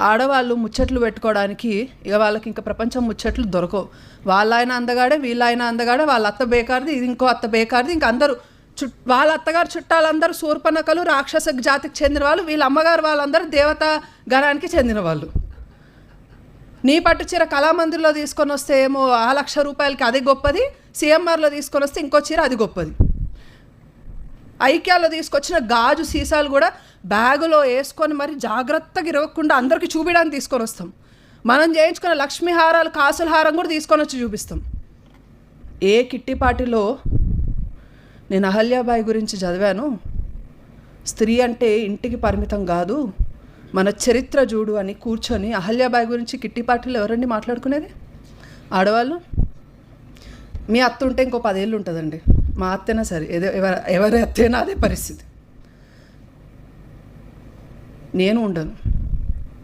ఆడవాళ్ళు ముచ్చట్లు పెట్టుకోవడానికి ఇక వాళ్ళకి ఇంకా ప్రపంచం ముచ్చట్లు దొరకవు. వాళ్ళాయన అందగాడే, వీళ్ళాయన అందగాడే, వాళ్ళ అత్త బేకారిది, ఇది ఇంకో అత్త బేకారిది, ఇంక అందరూ వాళ్ళ అత్తగారు చుట్టాలందరూ శూర్పణఖలు రాక్షస జాతికి చెందిన వాళ్ళు, వీళ్ళ అమ్మగారు వాళ్ళందరూ దేవతా గణానికి చెందిన వాళ్ళు. నీ పట్టు చీర కళామందిర్లో తీసుకొని వస్తే ఏమో 1,00,000 రూపాయలకి అది గొప్పది, సిఎంఆర్లో తీసుకొని వస్తే ఇంకో చీర అది గొప్పది. ఐక్యాలో తీసుకొచ్చిన గాజు సీసాలు కూడా బ్యాగులో వేసుకొని మరి జాగ్రత్తగా ఇరవకుండా అందరికీ చూపించడానికి తీసుకొని వస్తాం. మనం చేయించుకున్న లక్ష్మీ హారాలు, కాసుల హారం కూడా తీసుకొని వచ్చి చూపిస్తాం. ఏ కిట్టి పార్టీలో నేను అహల్యాబాయి గురించి చదివాను, స్త్రీ అంటే ఇంటికి పరిమితం కాదు, మన చరిత్ర చూడు అని కూర్చొని అహల్యాబాయి గురించి కిట్టి పార్టీలో ఎవరండి మాట్లాడుకునేది? ఆడవాళ్ళు. మీ అత్త ఉంటే ఇంకో 10 ఏళ్ళు ఉంటుందండి, మా అత్తైనా సరే, ఎవరి అత్తైనా అదే పరిస్థితి. నేను ఉండను.